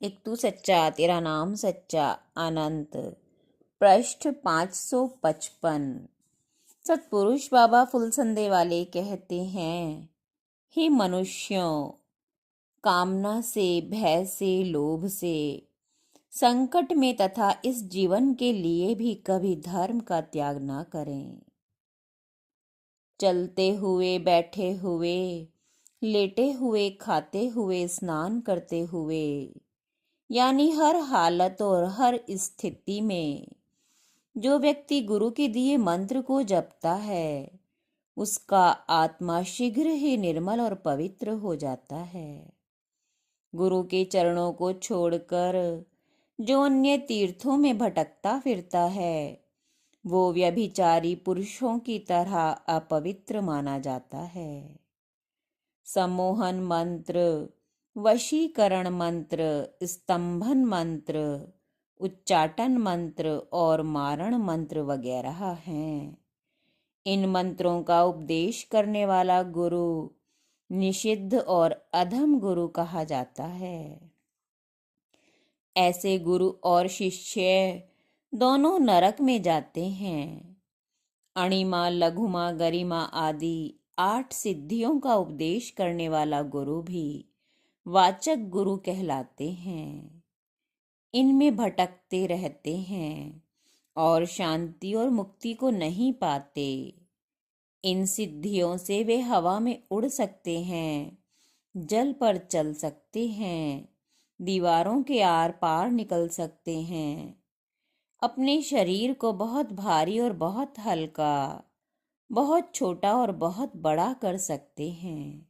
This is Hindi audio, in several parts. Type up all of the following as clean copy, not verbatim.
एक तू सच्चा तेरा नाम सच्चा अनंत। पृष्ठ 555। सतपुरुष बाबा फुलसंदे वाले कहते हैं, हे मनुष्यों, कामना से, भय से, लोभ से, संकट में तथा इस जीवन के लिए भी कभी धर्म का त्याग न करें। चलते हुए, बैठे हुए, लेटे हुए, खाते हुए, स्नान करते हुए, यानी हर हालत और हर स्थिति में जो व्यक्ति गुरु के दिए मंत्र को जपता है, उसका आत्मा शीघ्र ही निर्मल और पवित्र हो जाता है। गुरु के चरणों को छोड़कर जो अन्य तीर्थों में भटकता फिरता है, वो व्यभिचारी पुरुषों की तरह अपवित्र माना जाता है। सम्मोहन मंत्र, वशीकरण मंत्र, स्तंभन मंत्र, उच्चाटन मंत्र और मारण मंत्र वगैरह हैं। इन मंत्रों का उपदेश करने वाला गुरु निषिद्ध और अधम गुरु कहा जाता है। ऐसे गुरु और शिष्य दोनों नरक में जाते हैं। अणिमा, लघुमा, गरिमा आदि 8 सिद्धियों का उपदेश करने वाला गुरु भी वाचक गुरु कहलाते हैं। इनमें भटकते रहते हैं और शांति और मुक्ति को नहीं पाते। इन सिद्धियों से वे हवा में उड़ सकते हैं, जल पर चल सकते हैं, दीवारों के आर पार निकल सकते हैं, अपने शरीर को बहुत भारी और बहुत हल्का, बहुत छोटा और बहुत बड़ा कर सकते हैं,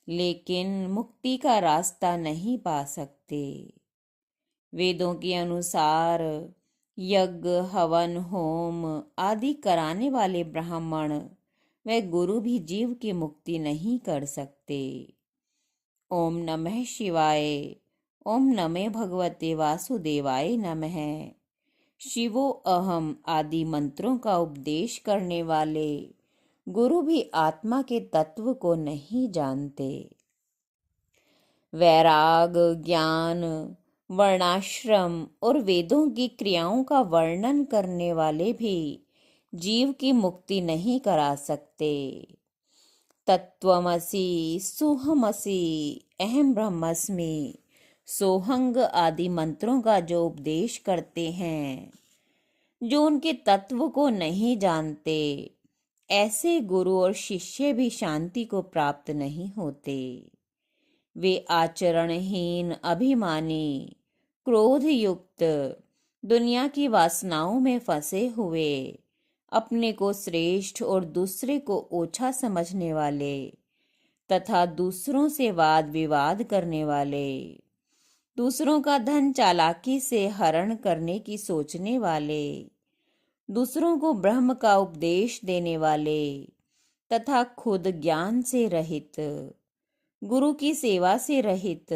लेकिन मुक्ति का रास्ता नहीं पा सकते। वेदों के अनुसार यज्ञ, हवन, होम आदि कराने वाले ब्राह्मण व गुरु भी जीव की मुक्ति नहीं कर सकते। ओम नमः शिवाय, ओम नमः भगवते वासुदेवाय नमः, शिवो अहम आदि मंत्रों का उपदेश करने वाले गुरु भी आत्मा के तत्व को नहीं जानते। वैराग, ज्ञान, वर्णाश्रम और वेदों की क्रियाओं का वर्णन करने वाले भी जीव की मुक्ति नहीं करा सकते। तत्वमसि, सोहमसि, अहम ब्रह्मस्मि, सोहंग आदि मंत्रों का जो उपदेश करते हैं, जो उनके तत्व को नहीं जानते, ऐसे गुरु और शिष्य भी शांति को प्राप्त नहीं होते। वे आचरणहीन, अभिमानी, क्रोध युक्त, दुनिया की वासनाओं में फंसे हुए, अपने को श्रेष्ठ और दूसरे को ओछा समझने वाले तथा दूसरों से वाद विवाद करने वाले, दूसरों का धन चालाकी से हरण करने की सोचने वाले, दूसरों को ब्रह्म का उपदेश देने वाले तथा खुद ज्ञान से रहित, गुरु की सेवा से रहित,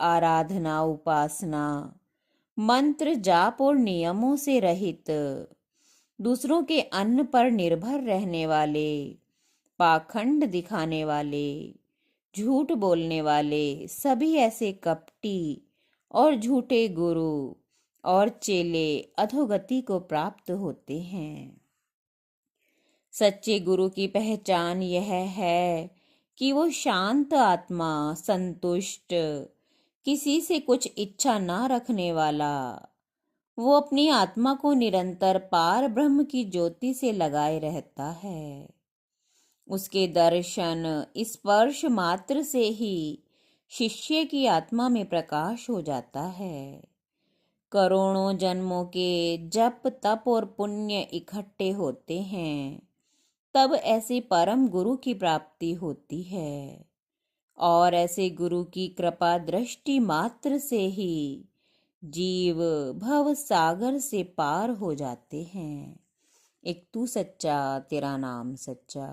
आराधना, उपासना, मंत्र, जाप और नियमों से रहित, दूसरों के अन्न पर निर्भर रहने वाले, पाखंड दिखाने वाले, झूठ बोलने वाले, सभी ऐसे कपटी और झूठे गुरु और चेले अधोगति को प्राप्त होते हैं। सच्चे गुरु की पहचान यह है कि वो शांत आत्मा, संतुष्ट, किसी से कुछ इच्छा ना रखने वाला, वो अपनी आत्मा को निरंतर पार ब्रह्म की ज्योति से लगाए रहता है। उसके दर्शन, स्पर्श मात्र से ही शिष्य की आत्मा में प्रकाश हो जाता है। करोड़ों जन्मों के जप, तप और पुण्य इकट्ठे होते हैं, तब ऐसे परम गुरु की प्राप्ति होती है। और ऐसे गुरु की कृपा दृष्टि मात्र से ही जीव भव सागर से पार हो जाते हैं। एक तू सच्चा तेरा नाम सच्चा।